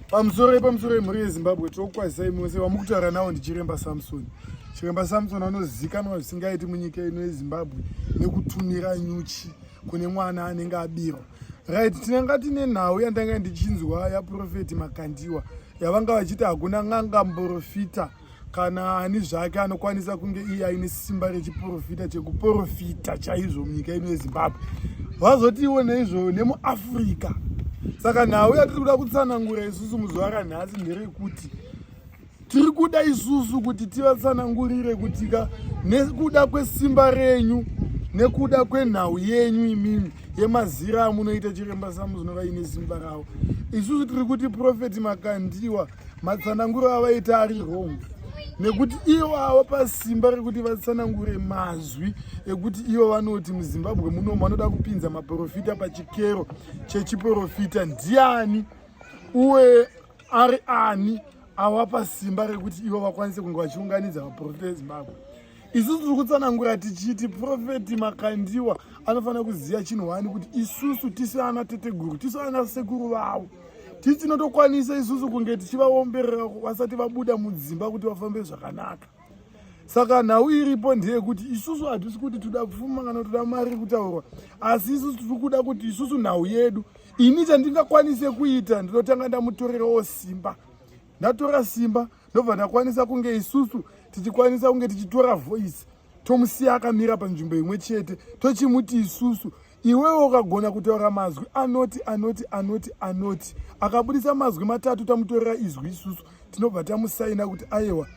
pamusoro mhuri yezimbabwe tokwazisa imwese wamukutaura nawo ndichiremba samson. Chiremba samson anozivikanwa zvisingaiti munyika ino yezimbabwe nekutumira nyuchi kune mwana anenge abirwa. Right, tinenge tine nhau yandanga ndichinzwa yaprofeti Makandiwa yavanga vachiti hakuna n'anga muprofita kana ani zvake anokwanisa kunge iye aine simba rechiprofita chekuprofita chaizvo munyika ino yezimbabwe. Vazoti iwo neizvo nemuafrica. Saka nhau yatiri kuda kutsanangura isusu muzuva ranhasi nderekuti tiri kuda isusu kuti tivatsanangurire kutika nekuda kwesimba renyu nekuda kwenhau yenyu imimi yemazira amunoita chiremba samuzvinova ine simba ravo. Isusu tiri kuti profeti Makandiwa matsananguro avaita ari wrong, nekuti ivo ava pasimba rekuti vatsanangure mazwi ekuti ivo vanoti muzimbabwe munomu vanoda kupinza maprofita pachikero chechiprofita. Ndiani uye ari ani ava pasimba rekuti ivo vakwanise kunge vachiunganidza vaprofita vezimbabwe? Isusu tiri kutsanangura tichiti profeti Makandiwa anofanira kuziva chinhu wani kuti isusu tisi ana teteguru, tisi ana sekuru vavo, tisi tinotokwanisa isusu kunge tichivaomberera vasati vabuda mudzimba kuti vafambe zvakanaka. Saka nhau iripo ndeyekuti isusu hatisi kuti toda pfuma kana toda mari kutaurwa, asi isusu tiri kuda kuti isusu nhau yedu ini chandingakwanise kuita ndinotanga ndamutorerawo simba. Ndatora simba ndobva ndakwanisa kunge isusu tichikwanisa kunge tichitora voice tomusiya akamira panzvimbo imwe chete tochimuti isusu iwewe ukagona kutaura mazwi anoti akabudisa mazwi matatu tamutorera izwi isusu tinobva tamusaina kuti aiwa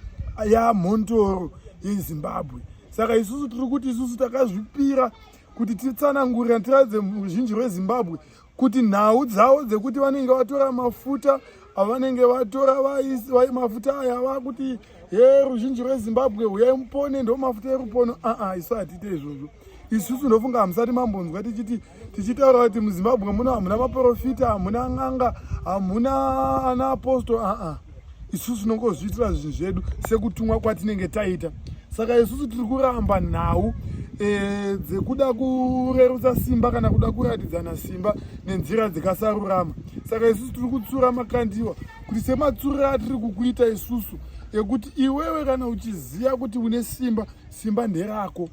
yamhondoro yezimbabwe. Saka isusu tiri kuti isusu takazvipira kuti titsanangurira tiradze ruzhinji rwezimbabwe kuti nhau dzavo dzekuti vanenge vatora mafuta avanenge vatora mafuta aya vakuti ruzhinji rwezimbabwe uyai mupone ndo mafuta erupono. Isu hatiite izvozvo. Isusu ndofunga hamusati mambonzwa tichitaura kuti muzimbabwe hamuna maprofita, hamuna n'anga, hamuna ana apostol. Isusu tinongozviitira zvinhu zvedu sekutumwa kwatinenge taita. Saka isusu tiri kuramba nhau dzekuda kurerutsa simba kana kuda kuratidzana simba nenzira dzikasarurama. Saka isusu tiri kutsura Makandiwa kuti sematsuriro atiri kukuita isusu ekuti iwewe kana uchiziva kuti une simba nderako,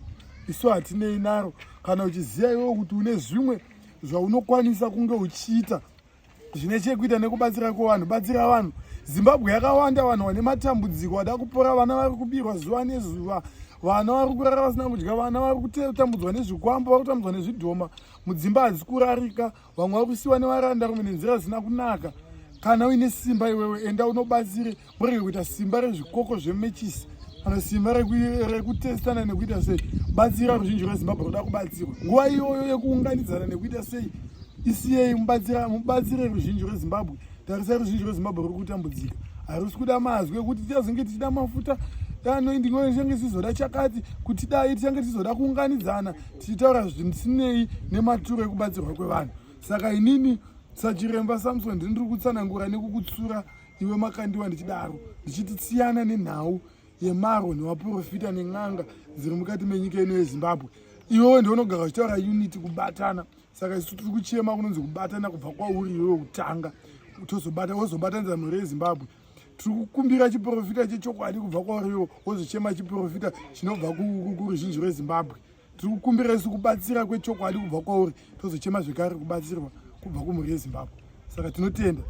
isu hatinei naro. Kana uchiziva iwewe kuti une zvimwe zvaunokwanisa kunge uchiita zvine chekuita nekubatsira kwevanhu, batsira vanhu. Zimbabwe yakawanda vanhu vane matambudziko vada kupora, vana vari kubirwa zuva nezuva, vana vari kurara vasina kudya, vana vari kutambudzwa nezvikwambo, vari kutambudzwa nezvidhoma, mudzimba hadzisi kurarika, vamwe vari kusiyiwa nevarandarume nenzira dzisina kunaka. Kana uine simba iwewe enda unobatsire, murege kuita simba rezvikoko zvemechisi kana simba rekutestana nekuita sei. Batsira ruzhinji rwezimbabwe runoda kubatsirwa. Nguva iyoyo yekuunganidzana nekuita sei isiyei mubatsire ruzhinji rwezimbabwe. Tarisai ruzhinji rwezimbabwe ruri kutambudzika, harusi kuda mazwi ekuti tichazonge tichida mafuta ndinge tizoda chakati kuti dai tichange tizoda kuunganidzana tichitaura zvisinei nematuro ekubatsirwa kwevanhu. Saka inini sachiremba Samson ndiri kutsanangura nekukutsura iwe Makandiwa ndichidaro ndichiti siyana nenhau yemaro nevaprofita nen'anga dziri mukati menyika ino yezimbabwe. Iwewe ndionogara uchitaura unity, kubatana. Saka isu tiri kuchema kunonzi kubatana kubva kwauri iwewe kutanga wozobatanidza mhuri yezimbabwe. Tiri kukumbira chiprofita chechokwadi kubva kwauriwo wozochema chiprofita chinobva kuruzhinji rwezimbabwe. Tiri kukumbira isu kubatsira kwechokwadi kubva kwauri tozochema zvekare kubatsirwa kubva kumhuri yezimbabwe. Saka tinotenda.